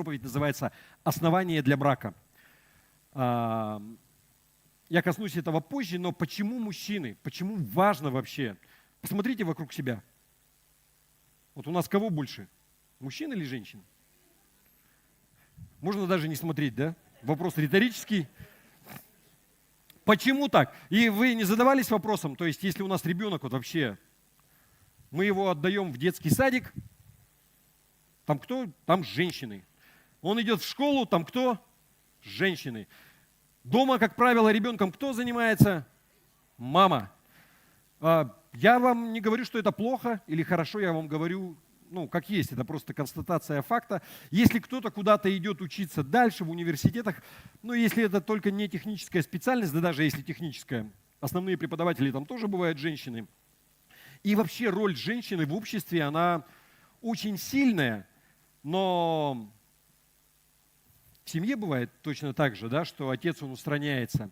Проповедь называется «Основание для брака». Я коснусь этого позже, но почему мужчины? Почему важно вообще? Посмотрите вокруг себя. Вот у нас кого больше? Мужчин или женщин? Можно даже не смотреть, да? Вопрос риторический. Почему так? И вы не задавались вопросом, то есть если у нас ребенок вот вообще, мы его отдаем в детский садик, там кто? Там женщины. Он идет в школу, там кто? Женщины. Дома, как правило, ребенком кто занимается? Мама. Я вам не говорю, что это плохо или хорошо, я вам говорю, как есть, это просто констатация факта. Если кто-то куда-то идет учиться дальше в университетах, если это только не техническая специальность, да даже если техническая, основные преподаватели там тоже бывают женщины. И вообще роль женщины в обществе, она очень сильная, но в семье бывает точно так же, да, что отец, он устраняется.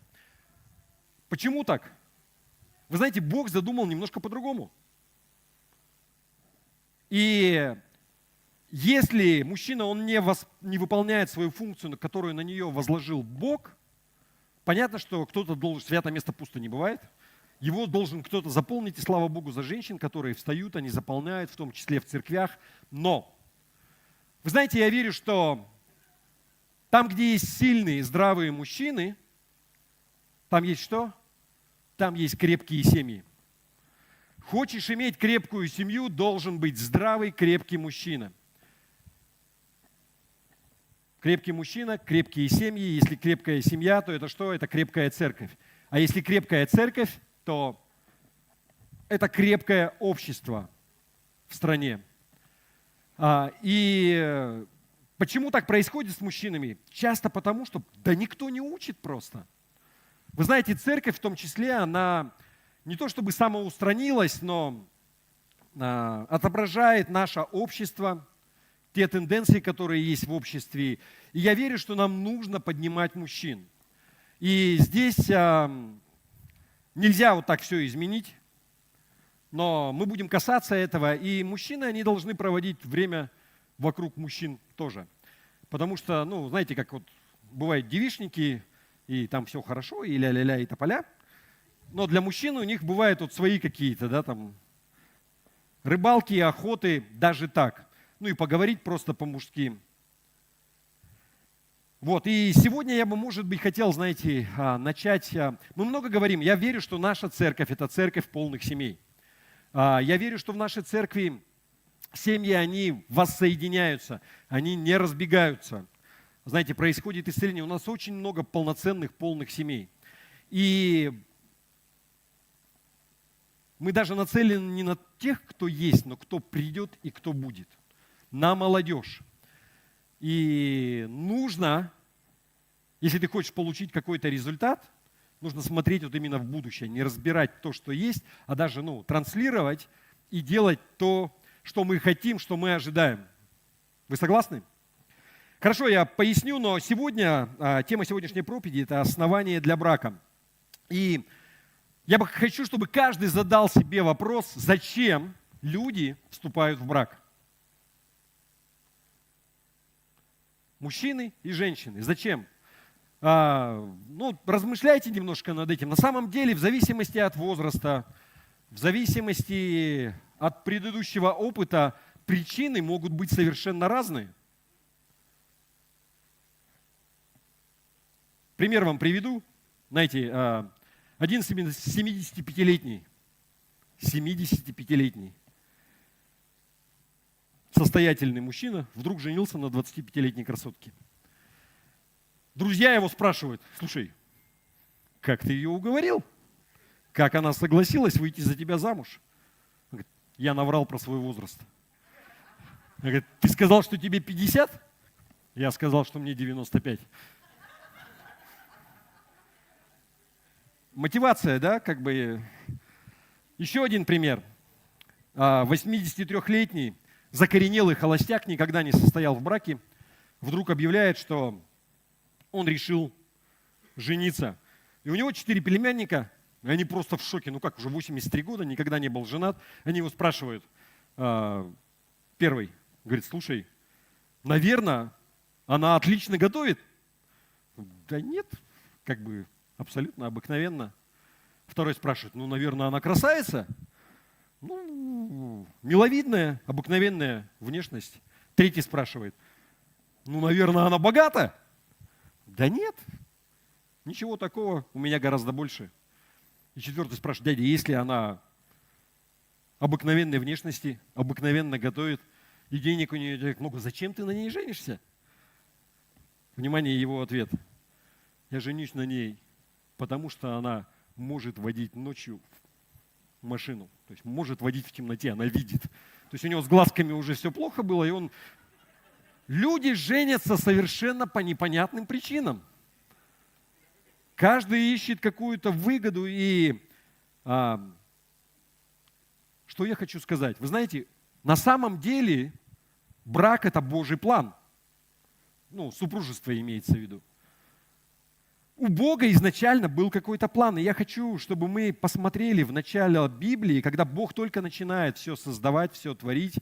Почему так? Вы знаете, Бог задумал немножко по-другому. И если мужчина, он не выполняет свою функцию, которую на нее возложил Бог, понятно, что кто-то должен, святое место пусто не бывает, его должен кто-то заполнить, и слава Богу за женщин, которые встают, они заполняют, в том числе в церквях. Но, вы знаете, я верю, что там, где есть сильные, здравые мужчины, там есть что? Там есть крепкие семьи. Хочешь иметь крепкую семью, должен быть здравый, крепкий мужчина. Крепкий мужчина, крепкие семьи. Если крепкая семья, то это что? Это крепкая церковь. А если крепкая церковь, то это крепкое общество в стране. И почему так происходит с мужчинами? Часто потому, что никто не учит просто. Вы знаете, церковь в том числе, она не то чтобы самоустранилась, но отображает наше общество, те тенденции, которые есть в обществе. И я верю, что нам нужно поднимать мужчин. И здесь нельзя вот так все изменить, но мы будем касаться этого. И мужчины, они должны проводить время вокруг мужчин тоже. Потому что, знаете, как вот бывают девичники, и там все хорошо, и ля-ля-ля, и тополя. Но для мужчин у них бывают вот свои какие-то, да, там, рыбалки, охоты, даже так. И поговорить просто по-мужски. Вот, и сегодня я бы, может быть, хотел, знаете, начать. Мы много говорим, я верю, что наша церковь – это церковь полных семей. Я верю, что в нашей церкви семьи, они воссоединяются, они не разбегаются. Знаете, происходит исцеление. У нас очень много полноценных, полных семей. И мы даже нацелены не на тех, кто есть, но кто придет и кто будет. На молодежь. И нужно, если ты хочешь получить какой-то результат, нужно смотреть вот именно в будущее, не разбирать то, что есть, а даже транслировать и делать то, что мы хотим, что мы ожидаем. Вы согласны? Хорошо, я поясню, но сегодня, тема сегодняшней проповеди – это основание для брака. И я хочу, чтобы каждый задал себе вопрос, зачем люди вступают в брак. Мужчины и женщины. Зачем? Размышляйте немножко над этим. На самом деле, в зависимости от возраста, в зависимости от предыдущего опыта, причины могут быть совершенно разные. Пример вам приведу. Знаете, один 75-летний состоятельный мужчина вдруг женился на 25-летней красотке. Друзья его спрашивают: слушай, как ты ее уговорил? Как она согласилась выйти за тебя замуж? Он говорит: я наврал про свой возраст. Он говорит: ты сказал, что тебе 50? Я сказал, что мне 95. Мотивация, да, Еще один пример. 83-летний закоренелый холостяк, никогда не состоял в браке, вдруг объявляет, что он решил жениться. И у него 4 племянника, и они просто в шоке. Уже 83 года, никогда не был женат. Они его спрашивают. Первый говорит: слушай, наверное, Она отлично готовит? Да нет, как бы абсолютно обыкновенно. Второй спрашивает, ну, наверное, она красавица? Ну, миловидная, обыкновенная внешность. Третий спрашивает, ну, наверное, она богата? Да нет, ничего такого, у меня гораздо больше. И четвертый спрашивает, дядя, если она обыкновенной внешности, обыкновенно готовит, и денег у нее так много, зачем ты на ней женишься? Внимание, его ответ. Я женюсь на ней, потому что она может водить ночью машину. То есть может водить в темноте, она видит. То есть у него с глазками уже все плохо было, и он... Люди женятся совершенно по непонятным причинам. Каждый ищет какую-то выгоду. И что я хочу сказать? Вы знаете, на самом деле брак – это Божий план. Ну, супружество имеется в виду. У Бога изначально был какой-то план. И я хочу, чтобы мы посмотрели в начале Библии, когда Бог только начинает все создавать, все творить.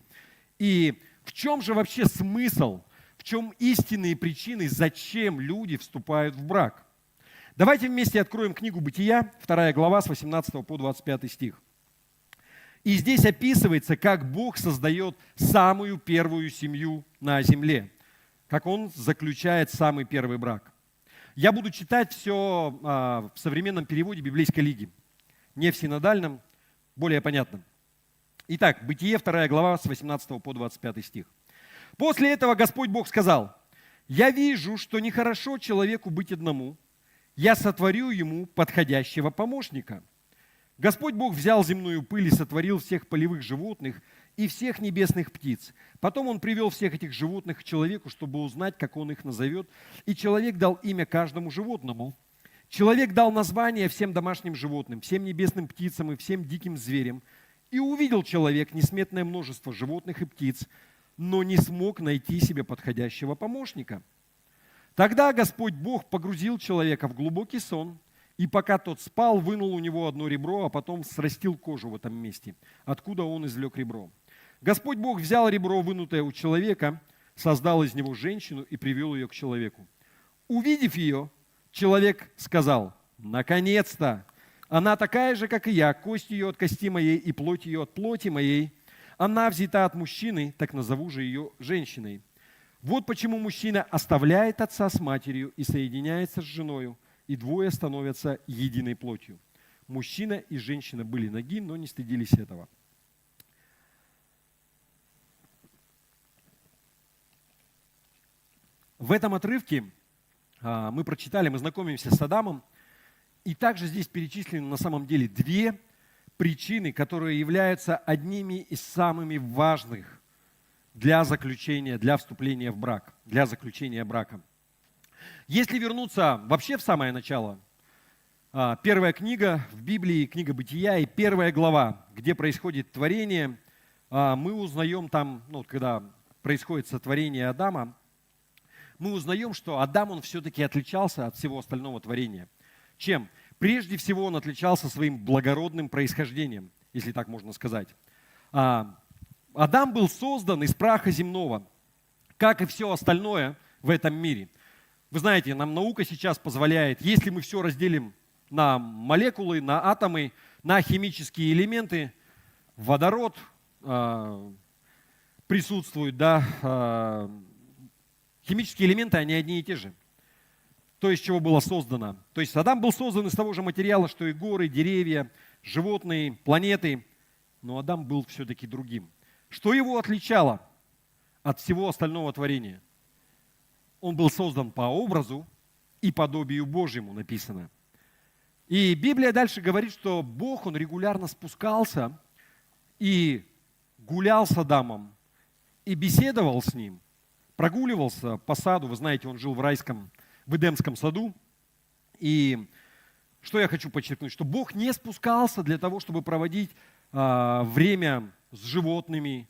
И в чем же вообще смысл, в чем истинные причины, зачем люди вступают в брак? Давайте вместе откроем книгу Бытия, 2 глава, с 18 по 25 стих. И здесь описывается, как Бог создает самую первую семью на земле, как Он заключает самый первый брак. Я буду читать все в современном переводе Библейской лиги, не в синодальном, более понятном. Итак, Бытие, 2 глава, с 18 по 25 стих. «После этого Господь Бог сказал, «Я вижу, что нехорошо человеку быть одному, я сотворю ему подходящего помощника». Господь Бог взял земную пыль и сотворил всех полевых животных и всех небесных птиц. Потом он привел всех этих животных к человеку, чтобы узнать, как он их назовет. И человек дал имя каждому животному. Человек дал название всем домашним животным, всем небесным птицам и всем диким зверям. И увидел человек несметное множество животных и птиц, но не смог найти себе подходящего помощника. Тогда Господь Бог погрузил человека в глубокий сон, и пока тот спал, вынул у него одно ребро, а потом срастил кожу в этом месте, откуда он извлек ребро. Господь Бог взял ребро, вынутое у человека, создал из него женщину и привел ее к человеку. Увидев ее, человек сказал, «Наконец-то! Она такая же, как и я, кость ее от кости моей и плоть ее от плоти моей. Она взята от мужчины, так назову же ее женщиной. Вот почему мужчина оставляет отца с матерью и соединяется с женою, и двое становятся единой плотью. Мужчина и женщина были ноги, но не стыдились этого». В этом отрывке мы прочитали, мы знакомимся с Адамом, и также здесь перечислены на самом деле две причины, которые являются одними из самых важных для заключения, для вступления в брак, для заключения брака. Если вернуться вообще в самое начало, первая книга в Библии, книга Бытия и первая глава, где происходит творение, мы узнаем там, когда происходит сотворение Адама, мы узнаем, что Адам, он все-таки отличался от всего остального творения. Чем? Прежде всего, он отличался своим благородным происхождением, если так можно сказать. Адам был создан из праха земного, как и все остальное в этом мире. Вы знаете, нам наука сейчас позволяет, если мы все разделим на молекулы, на атомы, на химические элементы, водород присутствует, да, химические элементы, они одни и те же. То, из чего было создано. То есть Адам был создан из того же материала, что и горы, деревья, животные, планеты. Но Адам был все-таки другим. Что его отличало от всего остального творения? Он был создан по образу и подобию Божьему, написано. И Библия дальше говорит, что Бог, Он регулярно спускался и гулял с Адамом, и беседовал с ним, прогуливался по саду. Вы знаете, он жил в Эдемском саду. И что я хочу подчеркнуть, что Бог не спускался для того, чтобы проводить время с животными,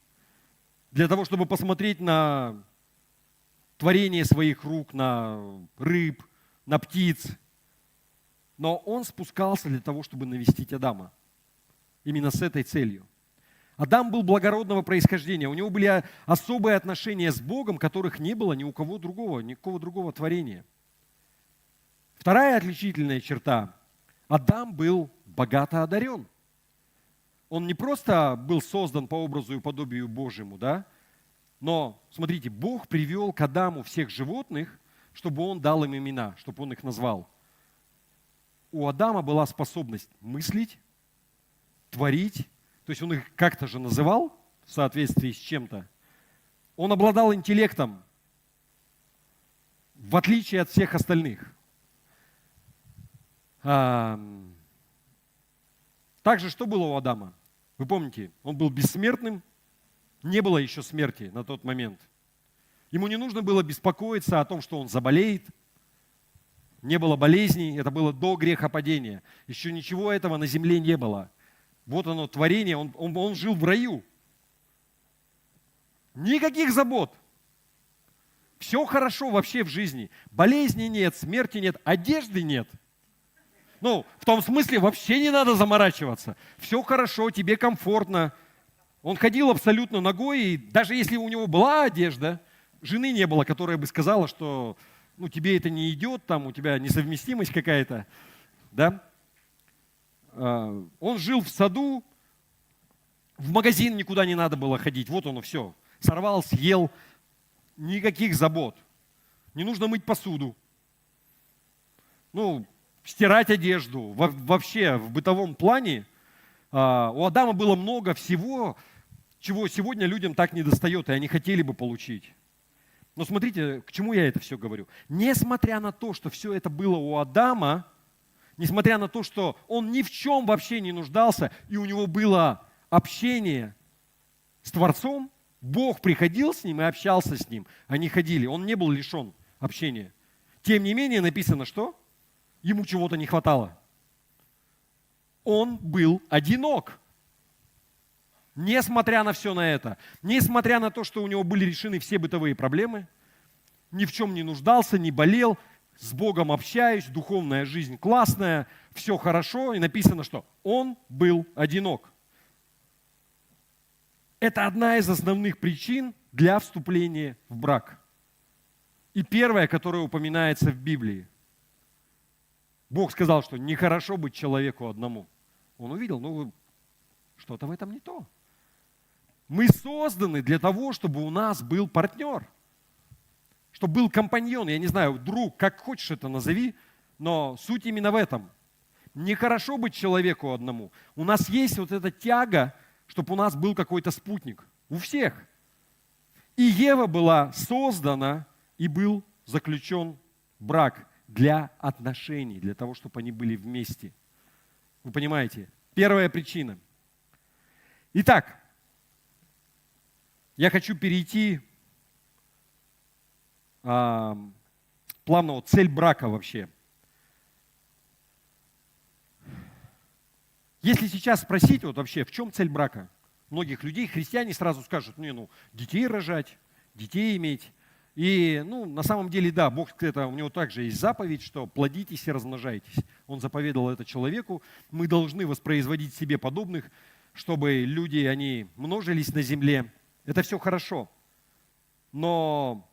для того, чтобы посмотреть на творение своих рук, на рыб, на птиц. Но Он спускался для того, чтобы навестить Адама. Именно с этой целью. Адам был благородного происхождения, у него были особые отношения с Богом, которых не было ни у кого другого, никакого другого творения. Вторая отличительная черта. Адам был богато одарен. Он не просто был создан по образу и подобию Божьему, да? Но, смотрите, Бог привел к Адаму всех животных, чтобы он дал им имена, чтобы он их назвал. У Адама была способность мыслить, творить, то есть он их как-то же называл в соответствии с чем-то. Он обладал интеллектом, в отличие от всех остальных. Также что было у Адама? Вы помните, он был бессмертным, не было еще смерти на тот момент. Ему не нужно было беспокоиться о том, что он заболеет. Не было болезней, это было до грехопадения. Еще ничего этого на земле не было. Вот оно, творение, он жил в раю. Никаких забот. Все хорошо вообще в жизни. Болезни нет, смерти нет, одежды нет. Ну, в том смысле, вообще не надо заморачиваться. Все хорошо, тебе комфортно. Он ходил абсолютно нагой, и даже если у него была одежда, жены не было, которая бы сказала, что ну, тебе это не идет, там у тебя несовместимость какая-то. Да? Он жил в саду, в магазин никуда не надо было ходить. Вот оно все. Сорвал, съел. Никаких забот. Не нужно мыть посуду. Ну, стирать одежду. Вообще в бытовом плане у Адама было много всего, чего сегодня людям так недостает, и они хотели бы получить. Но смотрите, к чему я это все говорю. Несмотря на то, что все это было у Адама, несмотря на то, что он ни в чем вообще не нуждался, и у него было общение с Творцом, Бог приходил с ним и общался с ним. Они ходили, он не был лишен общения. Тем не менее написано, что ему чего-то не хватало. Он был одинок. Несмотря на все на это, несмотря на то, что у него были решены все бытовые проблемы, ни в чем не нуждался, не болел, с Богом общаюсь, духовная жизнь классная, все хорошо, и написано, что он был одинок. Это одна из основных причин для вступления в брак. И первая, которая упоминается в Библии. Бог сказал, что нехорошо быть человеку одному. Он увидел, ну что-то в этом не то. Мы созданы для того, чтобы у нас был партнер, чтобы был компаньон, я не знаю, друг, как хочешь это назови, но суть именно в этом. Нехорошо быть человеку одному. У нас есть вот эта тяга, чтобы у нас был какой-то спутник. У всех. И Ева была создана, и был заключен брак для отношений, для того, чтобы они были вместе. Вы понимаете? Первая причина. Итак, я хочу перейти плавно, вот цель брака вообще. Если сейчас спросить, вот вообще, в чем цель брака? Многих людей, христиане сразу скажут, детей рожать, детей иметь. И, на самом деле, да, Бог, у него также есть заповедь, что плодитесь и размножайтесь. Он заповедал это человеку. Мы должны воспроизводить себе подобных, чтобы люди, они множились на земле. Это все хорошо. Но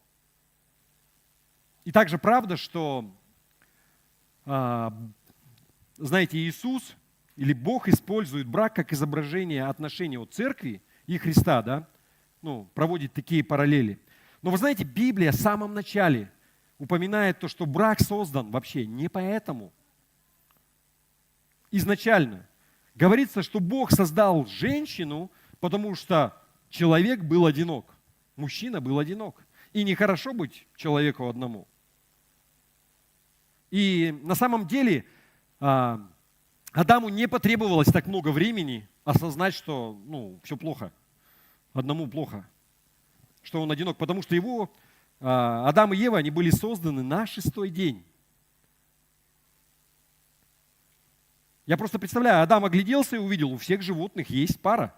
и также правда, что, знаете, Иисус или Бог использует брак как изображение отношений от церкви и Христа, да? Проводит такие параллели. Но вы знаете, Библия в самом начале упоминает то, что брак создан вообще не поэтому. Изначально говорится, что Бог создал женщину, потому что человек был одинок. Мужчина был одинок. И нехорошо быть человеку одному. И на самом деле Адаму не потребовалось так много времени осознать, что все плохо. Одному плохо. Что он одинок. Потому что Адам и Ева, они были созданы на 6-й день. Я просто представляю, Адам огляделся и увидел, у всех животных есть пара.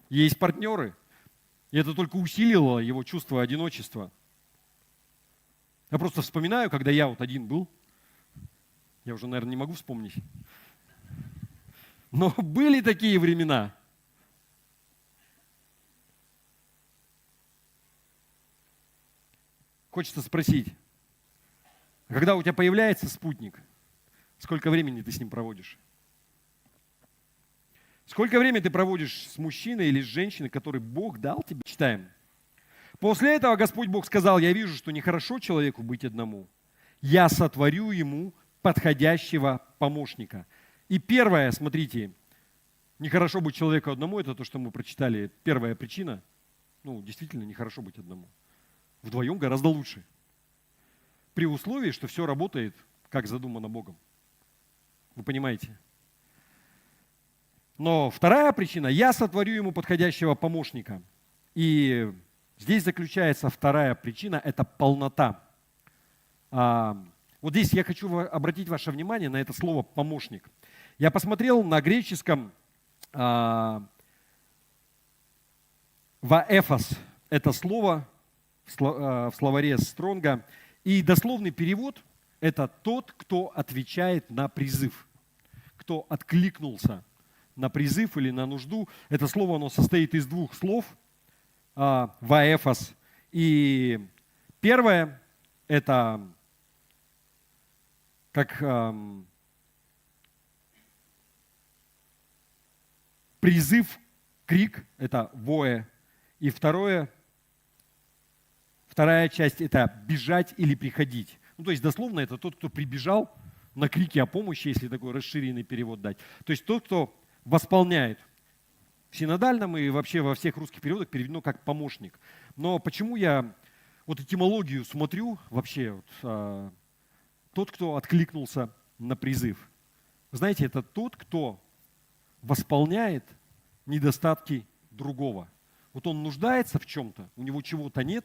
Есть партнеры. И это только усилило его чувство одиночества. Я просто вспоминаю, когда я вот один был. Я уже, наверное, не могу вспомнить. Но были такие времена. Хочется спросить, когда у тебя появляется спутник, сколько времени ты с ним проводишь? Сколько времени ты проводишь с мужчиной или с женщиной, который Бог дал тебе? Читаем. После этого Господь Бог сказал: я вижу, что нехорошо человеку быть одному. Я сотворю ему подходящего помощника. И первое, смотрите, нехорошо быть человеку одному, это то, что мы прочитали. Первая причина, действительно нехорошо быть одному. Вдвоем гораздо лучше. При условии, что все работает, как задумано Богом. Вы понимаете? Но вторая причина, я сотворю ему подходящего помощника. И здесь заключается вторая причина, это полнота. Вот здесь я хочу обратить ваше внимание на это слово «помощник». Я посмотрел на греческом «ваэфос» – это слово в словаре Стронга. И дословный перевод – это тот, кто отвечает на призыв, кто откликнулся на призыв или на нужду. Это слово, оно состоит из двух слов «ваэфос». И первое – это как призыв, крик – это «воэ». И вторая часть – это бежать или приходить. То есть дословно это тот, кто прибежал на крики о помощи, если такой расширенный перевод дать. То есть тот, кто восполняет. В синодальном и вообще во всех русских переводах переведено как помощник. Но почему я этимологию смотрю вообще, тот, кто откликнулся на призыв. Знаете, это тот, кто восполняет недостатки другого. Вот он нуждается в чем-то, у него чего-то нет,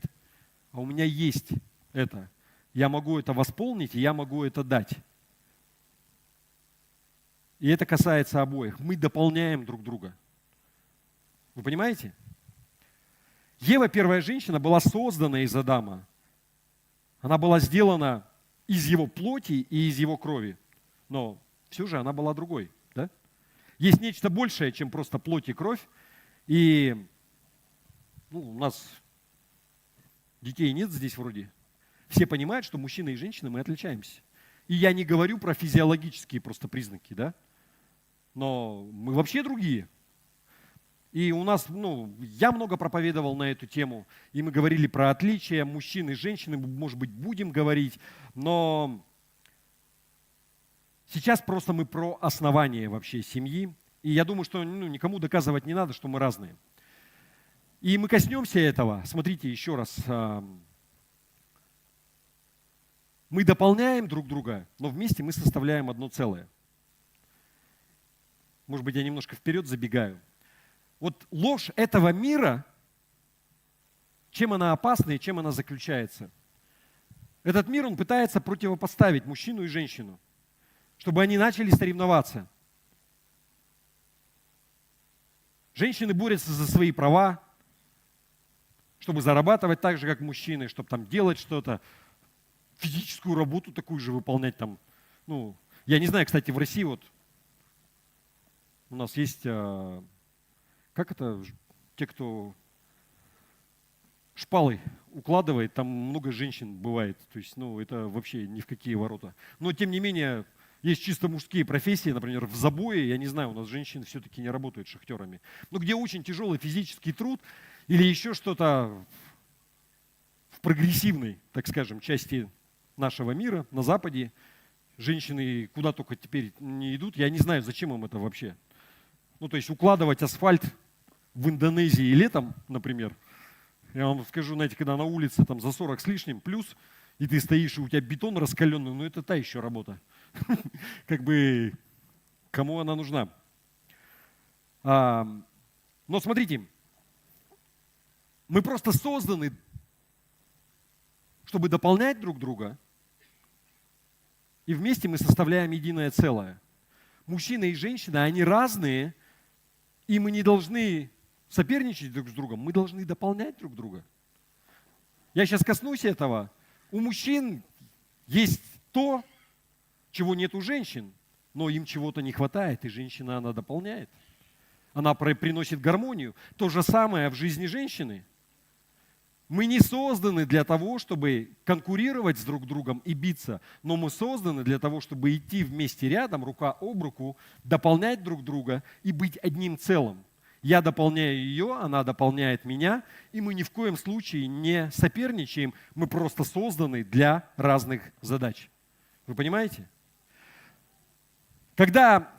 а у меня есть это. Я могу это восполнить, и я могу это дать. И это касается обоих. Мы дополняем друг друга. Вы понимаете? Ева, первая женщина, была создана из Адама. Она была сделана из его плоти и из его крови. Но все же она была другой. Да? Есть нечто большее, чем просто плоть и кровь. И у нас детей нет здесь вроде. Все понимают, что мужчины и женщины мы отличаемся. И я не говорю про физиологические просто признаки, да? Но мы вообще другие. И у нас, я много проповедовал на эту тему, и мы говорили про отличия мужчин и женщин, может быть, будем говорить, но сейчас просто мы про основание вообще семьи. И я думаю, что никому доказывать не надо, что мы разные. И мы коснемся этого. Смотрите еще раз. Мы дополняем друг друга, но вместе мы составляем одно целое. Может быть, я немножко вперед забегаю. Вот ложь этого мира, чем она опасна и чем она заключается? Этот мир, он пытается противопоставить мужчину и женщину, чтобы они начали соревноваться. Женщины борются за свои права, чтобы зарабатывать так же, как мужчины, чтобы там делать что-то, физическую работу такую же выполнять там. Я не знаю, кстати, в России вот у нас есть, как это, те, кто шпалой укладывает, там много женщин бывает. То есть, это вообще ни в какие ворота. Но, тем не менее, есть чисто мужские профессии, например, в забое, я не знаю, у нас женщины все-таки не работают шахтерами. Но где очень тяжелый физический труд или еще что-то в прогрессивной, так скажем, части нашего мира, на Западе, женщины куда только теперь не идут, я не знаю, зачем им это вообще. То есть укладывать асфальт в Индонезии летом, например, я вам скажу, знаете, когда на улице там за 40 с лишним плюс, и ты стоишь, и у тебя бетон раскаленный, это та еще работа. Как бы, кому она нужна? Но смотрите, мы просто созданы, чтобы дополнять друг друга, и вместе мы составляем единое целое. Мужчина и женщина, они разные, и мы не должны соперничать друг с другом, мы должны дополнять друг друга. Я сейчас коснусь этого. У мужчин есть то, чего нет у женщин, но им чего-то не хватает, и женщина, она дополняет. Она приносит гармонию. То же самое в жизни женщины. Мы не созданы для того, чтобы конкурировать с друг другом и биться, но мы созданы для того, чтобы идти вместе рядом, рука об руку, дополнять друг друга и быть одним целым. Я дополняю ее, она дополняет меня, и мы ни в коем случае не соперничаем, мы просто созданы для разных задач. Вы понимаете? Когда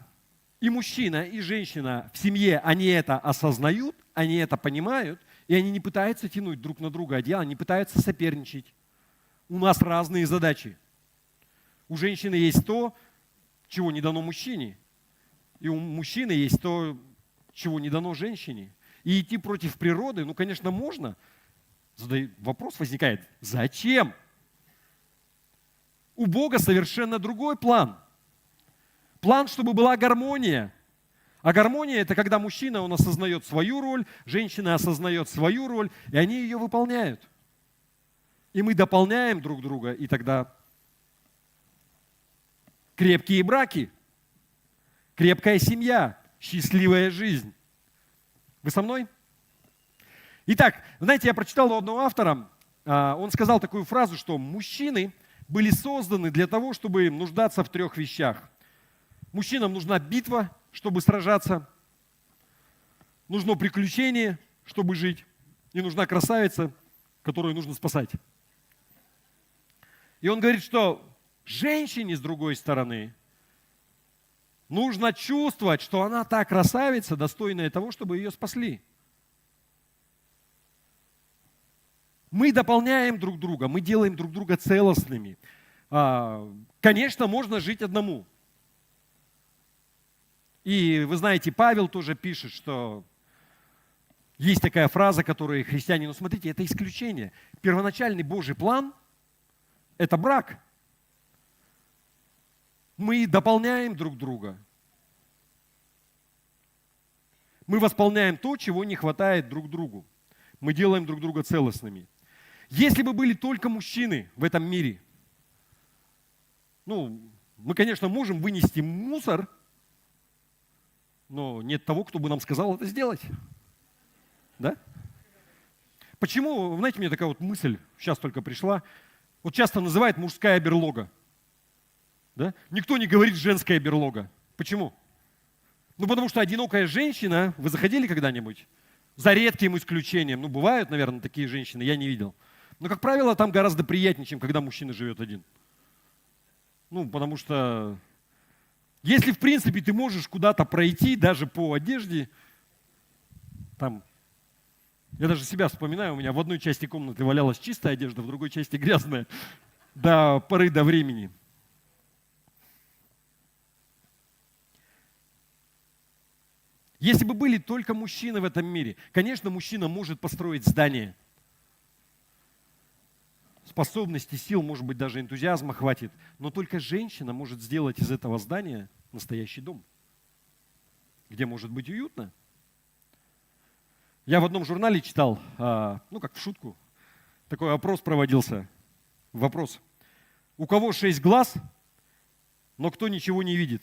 и мужчина, и женщина в семье, они это осознают, они это понимают, и они не пытаются тянуть друг на друга одеяло, они пытаются соперничать. У нас разные задачи. У женщины есть то, чего не дано мужчине, и у мужчины есть то, чего не дано женщине. И идти против природы, ну, конечно, можно. Вопрос возникает, зачем? У Бога совершенно другой план. План, чтобы была гармония. А гармония – это когда мужчина, он осознает свою роль, женщина осознает свою роль, и они ее выполняют. И мы дополняем друг друга, и тогда крепкие браки, крепкая семья, счастливая жизнь. Вы со мной? Итак, знаете, я прочитал у одного автора, он сказал такую фразу, что мужчины были созданы для того, чтобы нуждаться в 3 вещах. Мужчинам нужна битва, чтобы сражаться, нужно приключение, чтобы жить, и нужна красавица, которую нужно спасать. И он говорит, что женщине, с другой стороны, нужно чувствовать, что она та красавица, достойная того, чтобы ее спасли. Мы дополняем друг друга, мы делаем друг друга целостными. Конечно, можно жить одному. И вы знаете, Павел тоже пишет, что есть такая фраза, которую христиане, ну смотрите, это исключение. Первоначальный Божий план – это брак. Мы дополняем друг друга. Мы восполняем то, чего не хватает друг другу. Мы делаем друг друга целостными. Если бы были только мужчины в этом мире, ну, мы, конечно, можем вынести мусор, но нет того, кто бы нам сказал это сделать. Да? Почему, вы знаете, мне такая вот мысль сейчас только пришла, вот часто называют мужская берлога. Да? Никто не говорит женская берлога. Почему? Ну, потому что одинокая женщина, вы заходили когда-нибудь? За редким исключением, ну, бывают, наверное, такие женщины, я не видел. Но, как правило, там гораздо приятнее, чем когда мужчина живет один. Ну, потому что если, в принципе, ты можешь куда-то пройти, даже по одежде, там, я даже себя вспоминаю, у меня в одной части комнаты валялась чистая одежда, в другой части грязная, до поры до времени. Если бы были только мужчины в этом мире, конечно, мужчина может построить здание. Способности, сил, может быть, даже энтузиазма хватит. Но только женщина может сделать из этого здания настоящий дом, где может быть уютно. Я в одном журнале читал, ну как в шутку, такой опрос проводился. Вопрос. У кого 6 глаз, но кто ничего не видит?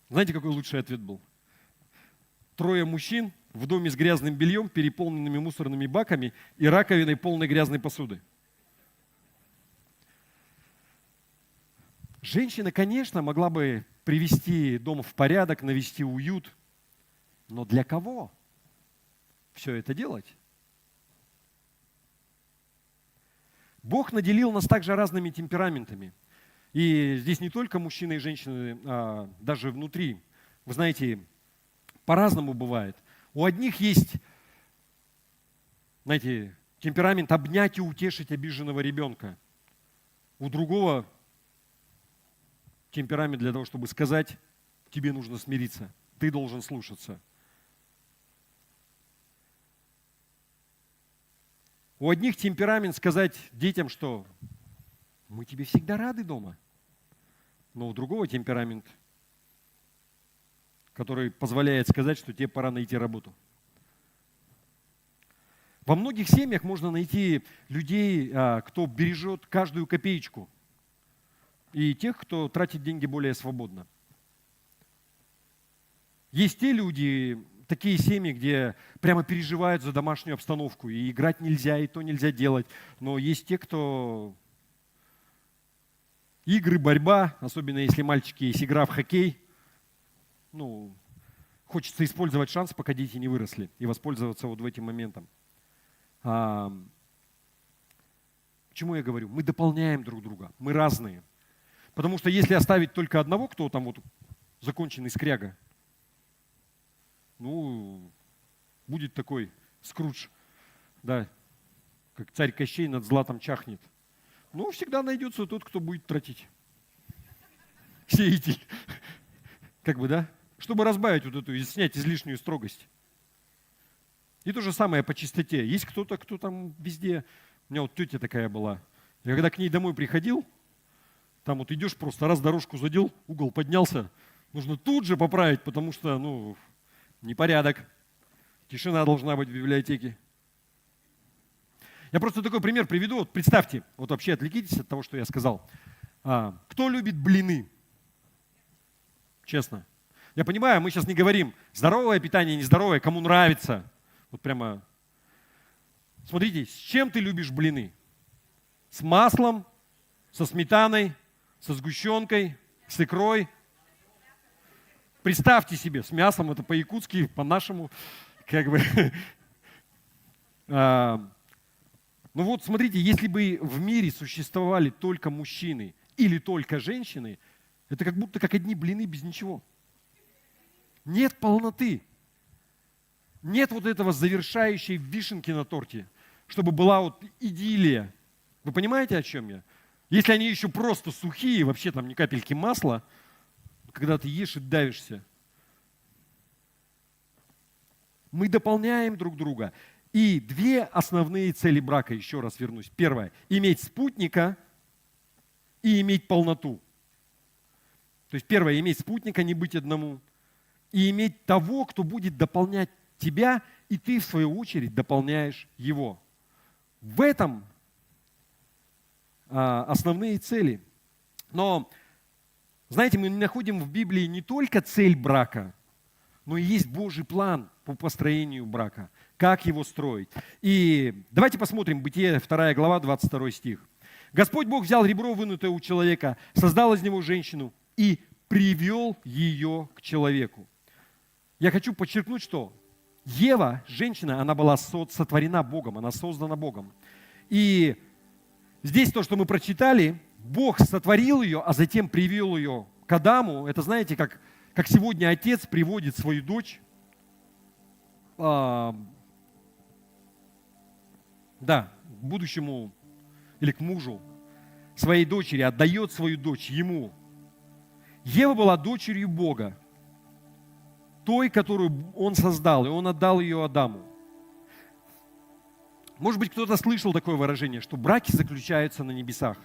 Знаете, какой лучший ответ был? 3 мужчин в доме с грязным бельем, переполненными мусорными баками и раковиной полной грязной посуды. Женщина, конечно, могла бы привести дом в порядок, навести уют, но для кого все это делать? Бог наделил нас также разными темпераментами. И здесь не только мужчины и женщины, а даже внутри. Вы знаете, по-разному бывает. У одних есть, знаете, темперамент обнять и утешить обиженного ребенка. У другого темперамент для того, чтобы сказать, тебе нужно смириться, ты должен слушаться. У одних темперамент сказать детям, что мы тебе всегда рады дома. Но у другого темперамент, который позволяет сказать, что тебе пора найти работу. Во многих семьях можно найти людей, кто бережет каждую копеечку, и тех, кто тратит деньги более свободно. Есть те люди, такие семьи, где прямо переживают за домашнюю обстановку, и играть нельзя, и то нельзя делать. Но есть те, кто игры, борьба, особенно если мальчики, есть игра в хоккей, ну, хочется использовать шанс, пока дети не выросли, и воспользоваться вот в этим моментом. Почему я говорю? Мы дополняем друг друга, мы разные. Потому что если оставить только одного, кто там вот законченный скряга, ну, будет такой Скрудж, да, как царь Кощей над златом чахнет. Ну, всегда найдется тот, кто будет тратить. Сеятель. Как бы, да? Чтобы разбавить вот эту, снять излишнюю строгость. И то же самое по чистоте. Есть кто-то, кто там везде. У меня вот тетя такая была. Я когда к ней домой приходил, там вот идешь, просто раз дорожку задел, угол поднялся, нужно тут же поправить, потому что, ну, непорядок. Тишина должна быть в библиотеке. Я просто такой пример приведу. Вот представьте, вот вообще отвлекитесь от того, что я сказал. Кто любит блины? Честно. Я понимаю, мы сейчас не говорим здоровое питание, нездоровое, кому нравится. Вот прямо. Смотрите, с чем ты любишь блины? С маслом, со сметаной, со сгущенкой, с икрой. Представьте себе, с мясом, это по-якутски, по-нашему, как бы. Ну вот, смотрите, если бы в мире существовали только мужчины или только женщины, это как будто как одни блины без ничего. Нет полноты. Нет вот этого завершающей вишенки на торте, чтобы была вот идиллия. Вы понимаете, о чем я? Если они еще просто сухие, вообще там ни капельки масла, когда ты ешь и давишься. Мы дополняем друг друга. И две основные цели брака, еще раз вернусь. Первое – иметь спутника и иметь полноту. То есть первое – иметь спутника, не быть одному. И иметь того, кто будет дополнять тебя, и ты, в свою очередь, дополняешь его. В этом основные цели. Но, знаете, мы находим в Библии не только цель брака, но и есть Божий план по построению брака, как его строить. И давайте посмотрим Бытие 2 глава, 22 стих. «Господь Бог взял ребро, вынутое у человека, создал из него женщину и привел ее к человеку». Я хочу подчеркнуть, что Ева, женщина, она была сотворена Богом, она создана Богом. И здесь то, что мы прочитали, Бог сотворил ее, а затем привел ее к Адаму. Это, знаете, как сегодня отец приводит свою дочь, к будущему или к мужу своей дочери, отдает свою дочь ему. Ева была дочерью Бога, той, которую он создал, и он отдал ее Адаму. Может быть, кто-то слышал такое выражение, что браки заключаются на небесах.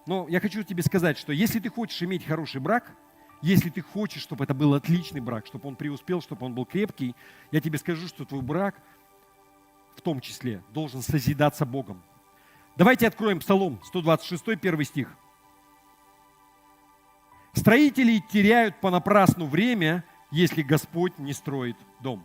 Но я хочу тебе сказать, что если ты хочешь иметь хороший брак, если ты хочешь, чтобы это был отличный брак, чтобы он преуспел, чтобы он был крепкий, я тебе скажу, что твой брак в том числе должен созидаться Богом. Давайте откроем Псалом 126, 1 стих. «Строители теряют понапрасну время, если Господь не строит дом».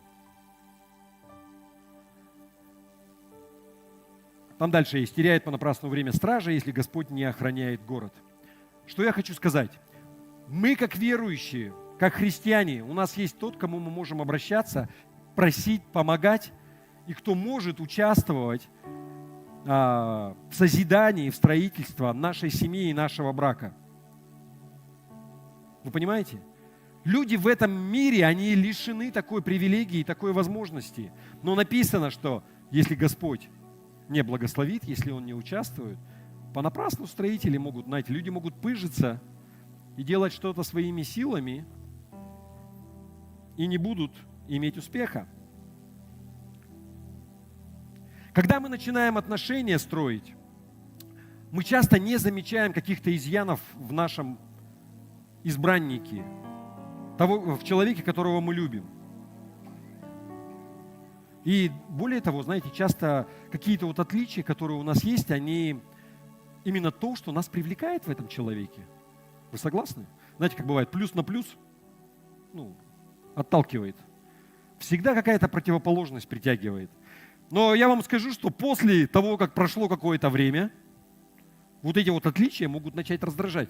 Там дальше есть: «Теряет понапрасну время стража, если Господь не охраняет город». Что я хочу сказать? Мы, как верующие, как христиане, у нас есть тот, к кому мы можем обращаться, просить, помогать, и кто может участвовать в созидании, в строительстве нашей семьи и нашего брака. Вы понимаете? Люди в этом мире, они лишены такой привилегии, такой возможности. Но написано, что если Господь не благословит, если Он не участвует, понапрасну строители могут, знаете, люди могут пыжиться и делать что-то своими силами и не будут иметь успеха. Когда мы начинаем отношения строить, мы часто не замечаем каких-то изъянов в нашем избраннике, в человеке, которого мы любим. И более того, знаете, часто какие-то вот отличия, которые у нас есть, они именно то, что нас привлекает в этом человеке. Вы согласны? знаете, как бывает, плюс на плюс, отталкивает. Всегда какая-то противоположность притягивает. Но я вам скажу, что после того, как прошло какое-то время, вот эти вот отличия могут начать раздражать.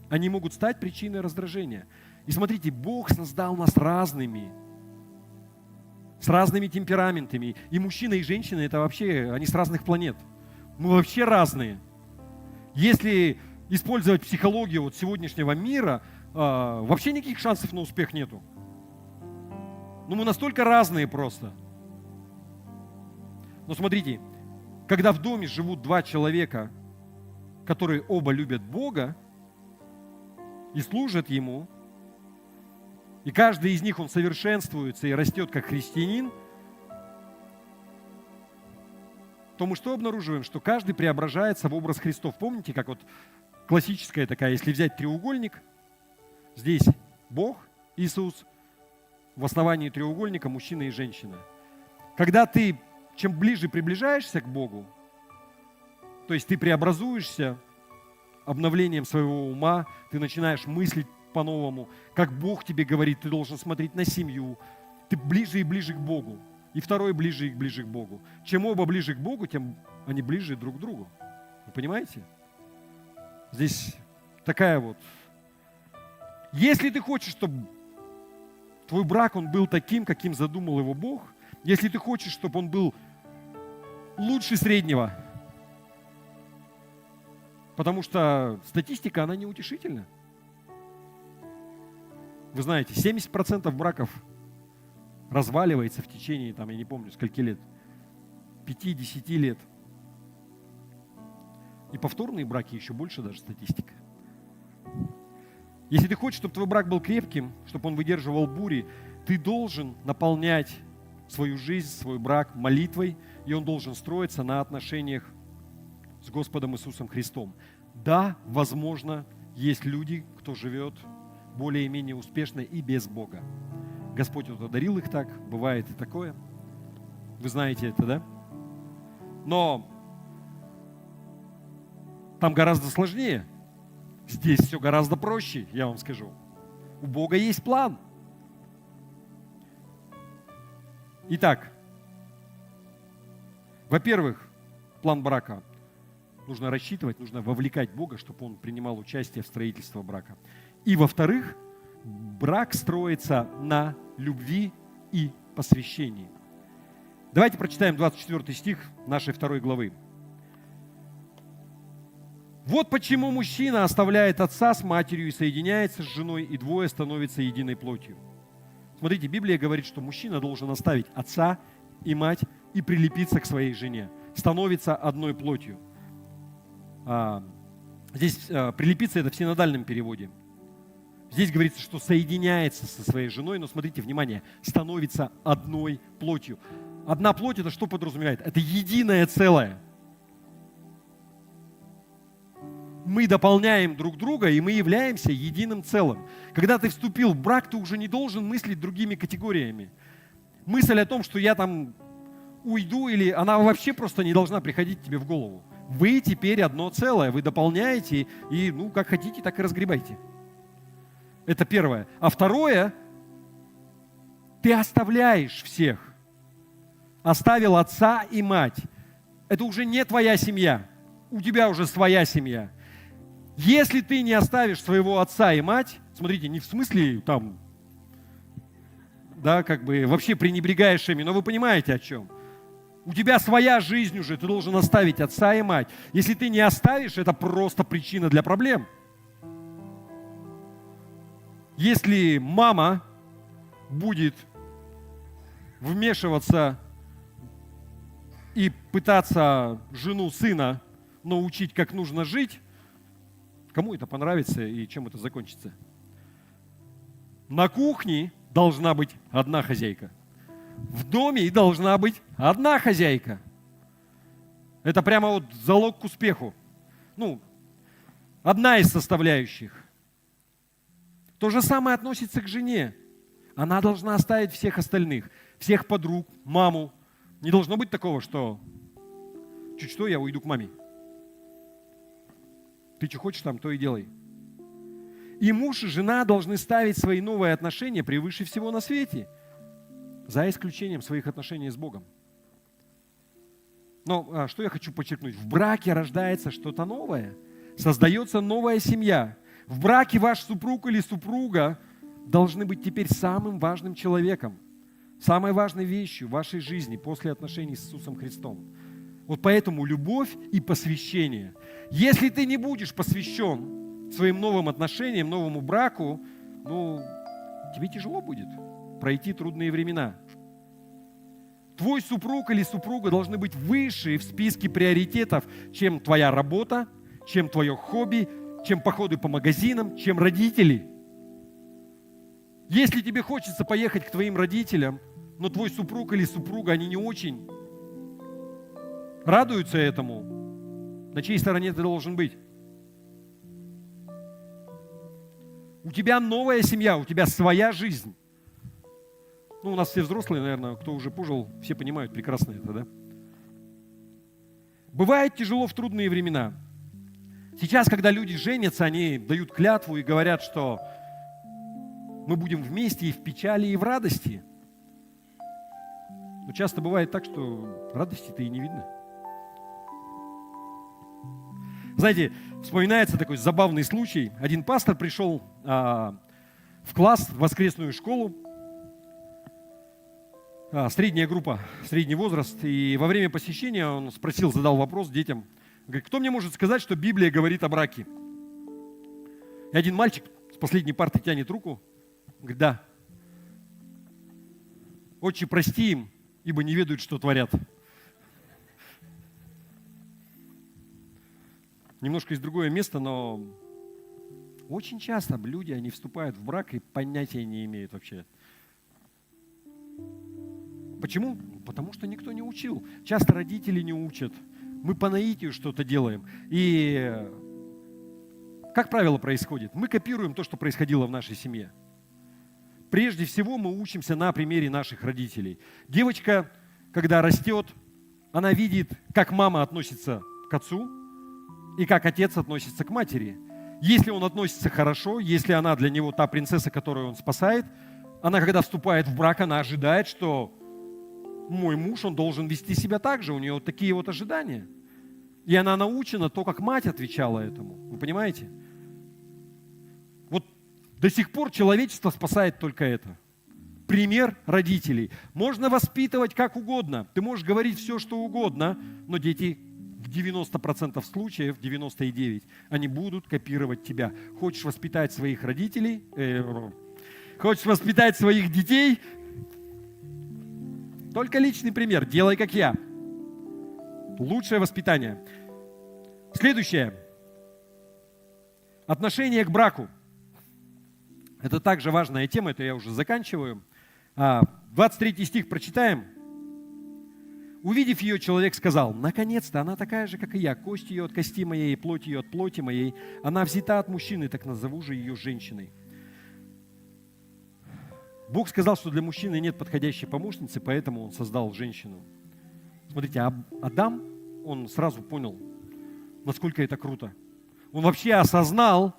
Они могут стать причиной раздражения. И смотрите, Бог создал нас разными, с разными темпераментами. И мужчина, и женщина, это вообще, они с разных планет. Мы вообще разные. Если использовать психологию вот сегодняшнего мира, вообще никаких шансов на успех нету. Мы настолько разные просто. Но смотрите, когда в доме живут два человека, которые оба любят Бога и служат Ему, и каждый из них, он совершенствуется и растет как христианин, то мы что обнаруживаем? Что каждый преображается в образ Христов. Помните, как вот классическая такая, если взять треугольник, здесь Бог, Иисус, в основании треугольника мужчина и женщина. Когда ты чем ближе приближаешься к Богу, то есть ты преобразуешься обновлением своего ума, ты начинаешь мыслить по-новому, как Бог тебе говорит, ты должен смотреть на семью, ты ближе и ближе к Богу. И второй ближе и ближе к Богу. Чем оба ближе к Богу, тем они ближе друг к другу. Вы понимаете? Здесь такая вот. Если ты хочешь, чтобы твой брак, он был таким, каким задумал его Бог, если ты хочешь, чтобы он был лучше среднего, потому что статистика, она неутешительна. Вы знаете, 70% браков разваливается в течение, я не помню, скольки лет, 5-10 лет. И повторные браки еще больше даже статистика. Если ты хочешь, чтобы твой брак был крепким, чтобы он выдерживал бури, ты должен наполнять свою жизнь, свой брак молитвой, и он должен строиться на отношениях с Господом Иисусом Христом. Да, возможно, есть люди, кто живет более-менее успешно и без Бога. Господь вот одарил их так, бывает и такое. Вы знаете это, да? Но там гораздо сложнее. Здесь все гораздо проще, я вам скажу. У Бога есть план. Итак, во-первых, план брака. Нужно рассчитывать, нужно вовлекать Бога, чтобы Он принимал участие в строительстве брака. И во-вторых, брак строится на любви и посвящении. Давайте прочитаем 24 стих нашей 2 главы. «Вот почему мужчина оставляет отца с матерью и соединяется с женой, и двое становятся единой плотью». Смотрите, Библия говорит, что мужчина должен оставить отца и мать и прилепиться к своей жене. Становится одной плотью. Здесь прилепиться — это в синодальном переводе. Здесь говорится, что соединяется со своей женой, но смотрите, внимание, становится одной плотью. Одна плоть — это что подразумевает? Это единое целое. Мы дополняем друг друга, и мы являемся единым целым. Когда ты вступил в брак, ты уже не должен мыслить другими категориями. Мысль о том, что я уйду, или она вообще просто не должна приходить тебе в голову. Вы теперь одно целое, вы дополняете, и как хотите, так и разгребайте. Это первое. А второе, ты оставляешь всех. Оставил отца и мать. Это уже не твоя семья. У тебя уже своя семья. Если ты не оставишь своего отца и мать, смотрите, не в смысле вообще пренебрегаешь ими, но вы понимаете о чем. У тебя своя жизнь уже, ты должен оставить отца и мать. Если ты не оставишь, это просто причина для проблем. Если мама будет вмешиваться и пытаться жену сына научить, как нужно жить, кому это понравится и чем это закончится? На кухне должна быть одна хозяйка. В доме должна быть одна хозяйка. Это прямо залог к успеху. Одна из составляющих. То же самое относится к жене. Она должна оставить всех остальных, всех подруг, маму. Не должно быть такого, что чуть что, я уйду к маме. Ты что хочешь там, то и делай. И муж и жена должны ставить свои новые отношения превыше всего на свете, за исключением своих отношений с Богом. Но что я хочу подчеркнуть? В браке рождается что-то новое, создается новая семья. В браке ваш супруг или супруга должны быть теперь самым важным человеком, самой важной вещью в вашей жизни после отношений с Иисусом Христом. Вот поэтому любовь и посвящение. Если ты не будешь посвящен своим новым отношениям, новому браку, тебе тяжело будет пройти трудные времена. Твой супруг или супруга должны быть выше в списке приоритетов, чем твоя работа, чем твое хобби, чем походы по магазинам, чем родители. Если тебе хочется поехать к твоим родителям, но твой супруг или супруга, они не очень радуются этому, на чьей стороне ты должен быть? У тебя новая семья, у тебя своя жизнь. У нас все взрослые, наверное, кто уже пожил, все понимают прекрасно это, да? Бывает тяжело в трудные времена. Сейчас, когда люди женятся, они дают клятву и говорят, что мы будем вместе и в печали, и в радости. Но часто бывает так, что радости-то и не видно. Знаете, вспоминается такой забавный случай. Один пастор пришел в класс, в воскресную школу, средняя группа, средний возраст, и во время посещения он задал вопрос детям. Говорит, кто мне может сказать, что Библия говорит о браке? И один мальчик с последней парты тянет руку, говорит, да. Отче, прости им, ибо не ведают, что творят. Немножко из другое место, но очень часто люди, они вступают в брак и понятия не имеют вообще. Почему? Потому что никто не учил. Часто родители не учат. Мы по наитию что-то делаем. И как правило происходит? Мы копируем то, что происходило в нашей семье. Прежде всего мы учимся на примере наших родителей. Девочка, когда растет, она видит, как мама относится к отцу и как отец относится к матери. Если он относится хорошо, если она для него та принцесса, которую он спасает, она, когда вступает в брак, она ожидает, что мой муж, он должен вести себя так же, у нее вот такие вот ожидания. И она научена то, как мать отвечала этому. Вы понимаете? Вот до сих пор человечество спасает только это. Пример родителей. Можно воспитывать как угодно. Ты можешь говорить все, что угодно, но дети в 90% случаев, 99%, они будут копировать тебя. Хочешь воспитать своих родителей, хочешь воспитать своих детей, только личный пример. Делай, как я. Лучшее воспитание. Следующее. Отношение к браку. Это также важная тема, это я уже заканчиваю. 23 стих прочитаем. Увидев ее, человек сказал, наконец-то, она такая же, как и я, кость ее от кости моей, плоть ее от плоти моей. Она взята от мужчины, так назову же ее женщиной. Бог сказал, что для мужчины нет подходящей помощницы, поэтому он создал женщину. Смотрите, Адам, он сразу понял, насколько это круто. Он вообще осознал,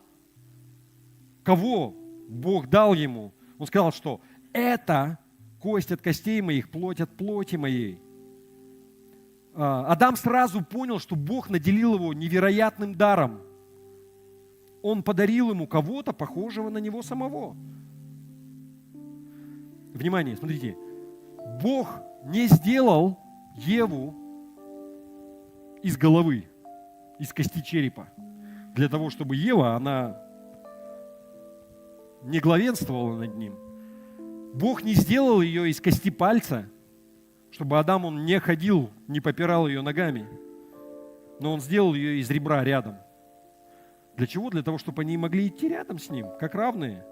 кого Бог дал ему. Он сказал, что это кость от костей моих, плоть от плоти моей. Адам сразу понял, что Бог наделил его невероятным даром. Он подарил ему кого-то, похожего на него самого. Внимание, смотрите. Бог не сделал Еву из головы, из кости черепа. Для того, чтобы Ева, она не главенствовала над ним. Бог не сделал ее из кости пальца, чтобы Адам, он не ходил, не попирал ее ногами. Но он сделал ее из ребра рядом. Для чего? Для того, чтобы они могли идти рядом с ним, как равные.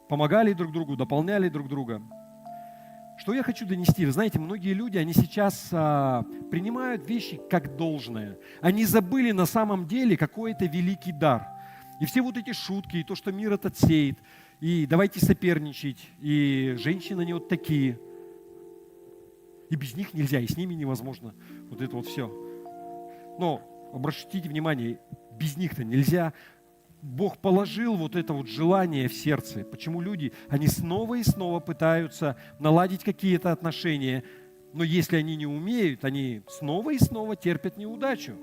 Помогали друг другу, дополняли друг друга. Что я хочу донести? Вы знаете, многие люди, они сейчас принимают вещи как должное. Они забыли на самом деле какой-то великий дар. И все вот эти шутки, и то, что мир этот сеет, и давайте соперничать, и женщины они вот такие. И без них нельзя, и с ними невозможно. Вот это вот все. Но обратите внимание, без них-то нельзя. Бог положил вот это вот желание в сердце. Почему люди, они снова и снова пытаются наладить какие-то отношения, но если они не умеют, они снова и снова терпят неудачу.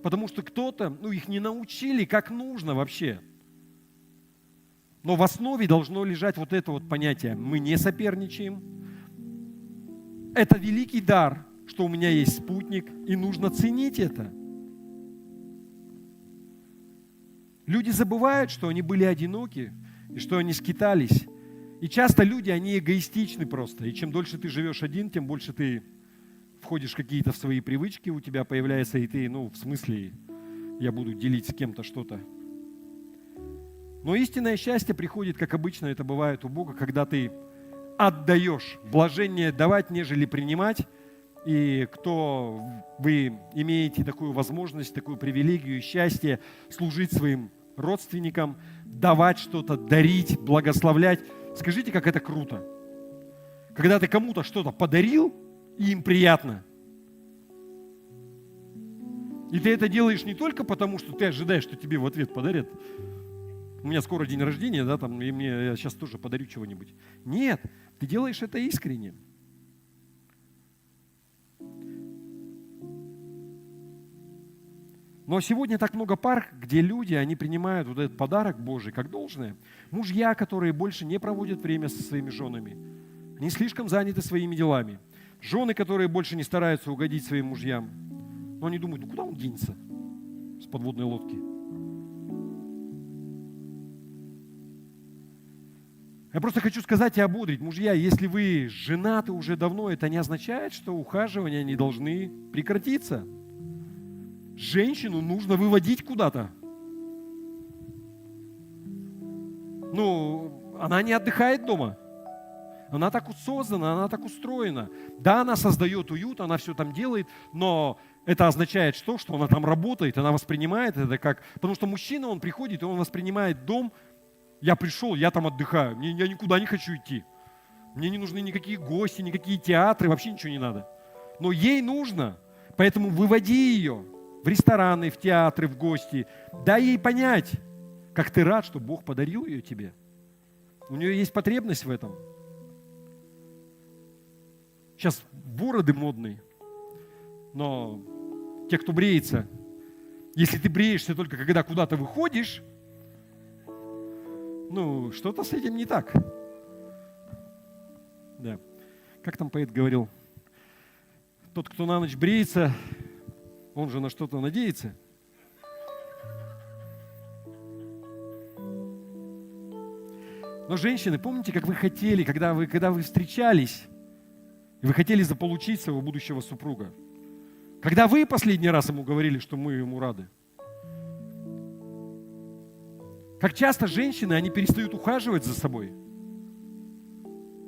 Потому что кто-то, их не научили, как нужно вообще. Но в основе должно лежать вот это вот понятие. Мы не соперничаем. Это великий дар, что у меня есть спутник, и нужно ценить это. Люди забывают, что они были одиноки, и что они скитались. И часто люди, они эгоистичны просто. И чем дольше ты живешь один, тем больше ты входишь в какие-то свои привычки, у тебя появляется, и ты, в смысле, я буду делить с кем-то что-то. Но истинное счастье приходит, как обычно это бывает у Бога, когда ты отдаешь. Блажение давать, нежели принимать. И кто вы имеете такую возможность, такую привилегию и счастье служить своим родственникам, давать что-то, дарить, благословлять. Скажите, как это круто. Когда ты кому-то что-то подарил, и им приятно. И ты это делаешь не только потому, что ты ожидаешь, что тебе в ответ подарят. У меня скоро день рождения, и я сейчас тоже подарю чего-нибудь. Нет, ты делаешь это искренне. Но сегодня так много пар, где люди, они принимают вот этот подарок Божий как должное. Мужья, которые больше не проводят время со своими женами. Они слишком заняты своими делами. Жены, которые больше не стараются угодить своим мужьям. Но они думают, куда он денется с подводной лодки? Я просто хочу сказать и ободрить, мужья, если вы женаты уже давно, это не означает, что ухаживания не должны прекратиться. Женщину нужно выводить куда-то. Она не отдыхает дома. Она так создана, она так устроена. Да, она создает уют, она все там делает, но это означает что она там работает, она воспринимает это как... Потому что мужчина, он приходит, и он воспринимает дом. Я пришел, я там отдыхаю, я никуда не хочу идти. Мне не нужны никакие гости, никакие театры, вообще ничего не надо. Но ей нужно, поэтому выводи ее в рестораны, в театры, в гости. Дай ей понять, как ты рад, что Бог подарил ее тебе. У нее есть потребность в этом. Сейчас бороды модные, но те, кто бреется, если ты бреешься только когда куда-то выходишь, что-то с этим не так. Да. Как там поэт говорил? Тот, кто на ночь бреется, он же на что-то надеется. Но женщины, помните, как вы хотели, когда вы встречались, и вы хотели заполучить своего будущего супруга? Когда вы последний раз ему говорили, что мы ему рады? Как часто женщины, они перестают ухаживать за собой.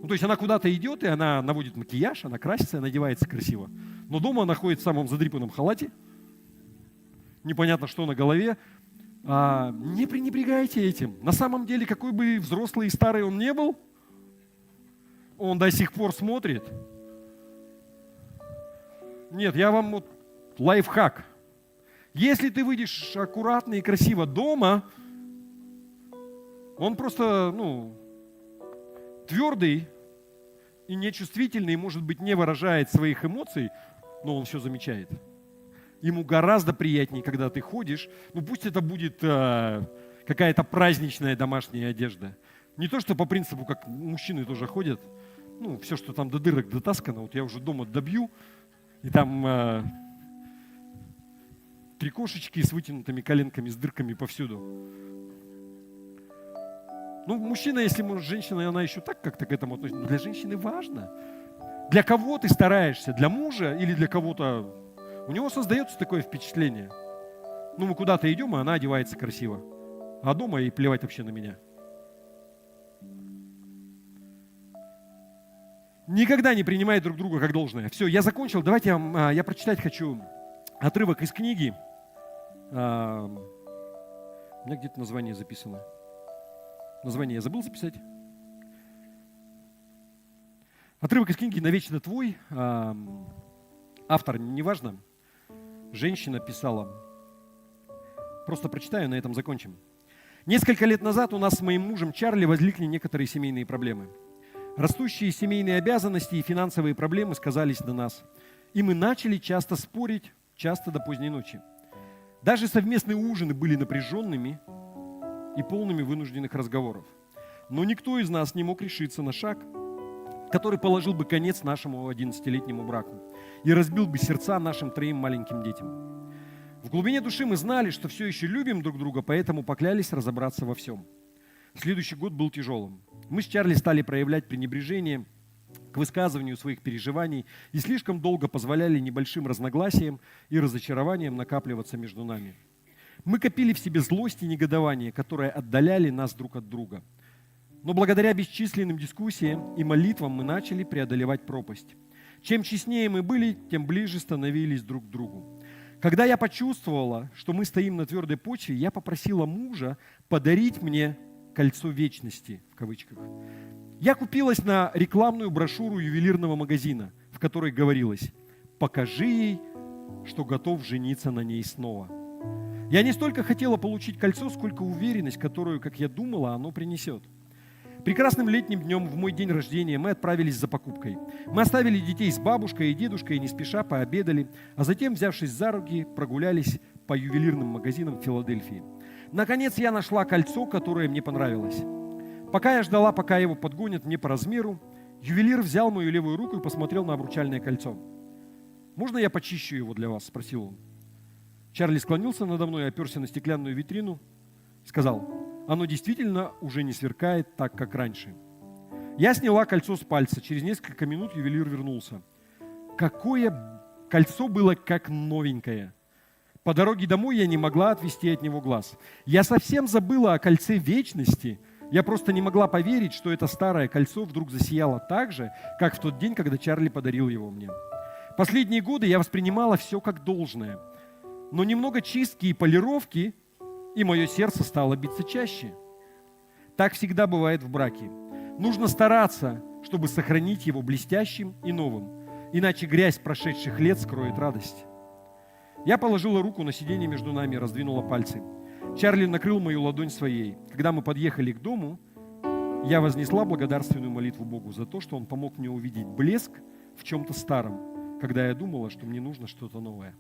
То есть она куда-то идет, и она наводит макияж, она красится, она одевается красиво. Но дома она ходит в самом задрипанном халате. Непонятно, что на голове. Не пренебрегайте этим. На самом деле, какой бы взрослый и старый он не был, он до сих пор смотрит. Нет, я вам лайфхак. Если ты выйдешь аккуратно и красиво дома, он просто, твердый и нечувствительный, может быть, не выражает своих эмоций, но он все замечает. Ему гораздо приятнее, когда ты ходишь, пусть это будет какая-то праздничная домашняя одежда. Не то, что по принципу, как мужчины тоже ходят, все, что там до дырок дотаскано, я уже дома добью, и там трикошечки с вытянутыми коленками, с дырками повсюду. Мужчина, если может, женщина, она еще так как-то к этому относится. Но для женщины важно. Для кого ты стараешься? Для мужа или для кого-то? У него создается такое впечатление. Мы куда-то идем, и она одевается красиво. А дома ей плевать вообще на меня. Никогда не принимай друг друга как должное. Все, я закончил. Давайте я прочитать хочу отрывок из книги. У меня где-то название записано. Название я забыл записать. Отрывок из книги «Навечно твой». Автор, неважно. Женщина писала. Просто прочитаю, на этом закончим. Несколько лет назад у нас с моим мужем Чарли возникли некоторые семейные проблемы. Растущие семейные обязанности и финансовые проблемы сказались на нас. И мы начали часто спорить, часто до поздней ночи. Даже совместные ужины были напряженными и полными вынужденных разговоров. Но никто из нас не мог решиться на шаг, который положил бы конец нашему 11-летнему браку и разбил бы сердца нашим 3 маленьким детям. В глубине души мы знали, что все еще любим друг друга, поэтому поклялись разобраться во всем. Следующий год был тяжелым. Мы с Чарли стали проявлять пренебрежение к высказыванию своих переживаний и слишком долго позволяли небольшим разногласиям и разочарованиям накапливаться между нами. Мы копили в себе злость и негодование, которые отдаляли нас друг от друга. Но благодаря бесчисленным дискуссиям и молитвам мы начали преодолевать пропасть. Чем честнее мы были, тем ближе становились друг к другу. Когда я почувствовала, что мы стоим на твердой почве, я попросила мужа подарить мне «кольцо вечности», в кавычках. Я купилась на рекламную брошюру ювелирного магазина, в которой говорилось: «Покажи ей, что готов жениться на ней снова». Я не столько хотела получить кольцо, сколько уверенность, которую, как я думала, оно принесет. Прекрасным летним днем в мой день рождения мы отправились за покупкой. Мы оставили детей с бабушкой и дедушкой и не спеша пообедали, а затем, взявшись за руки, прогулялись по ювелирным магазинам Филадельфии. Наконец я нашла кольцо, которое мне понравилось. Пока я ждала, пока его подгонят мне по размеру, ювелир взял мою левую руку и посмотрел на обручальное кольцо. «Можно я почищу его для вас?» – спросил он. Чарли склонился надо мной и оперся на стеклянную витрину, сказал: «Оно действительно уже не сверкает так, как раньше». Я сняла кольцо с пальца. Через несколько минут ювелир вернулся. Какое кольцо было как новенькое. По дороге домой я не могла отвести от него глаз. Я совсем забыла о кольце вечности. Я просто не могла поверить, что это старое кольцо вдруг засияло так же, как в тот день, когда Чарли подарил его мне. Последние годы я воспринимала все как должное. Но немного чистки и полировки, и мое сердце стало биться чаще. Так всегда бывает в браке. Нужно стараться, чтобы сохранить его блестящим и новым, иначе грязь прошедших лет скроет радость. Я положила руку на сиденье между нами и раздвинула пальцы. Чарли накрыл мою ладонь своей. Когда мы подъехали к дому, я вознесла благодарственную молитву Богу за то, что Он помог мне увидеть блеск в чем-то старом, когда я думала, что мне нужно что-то новое.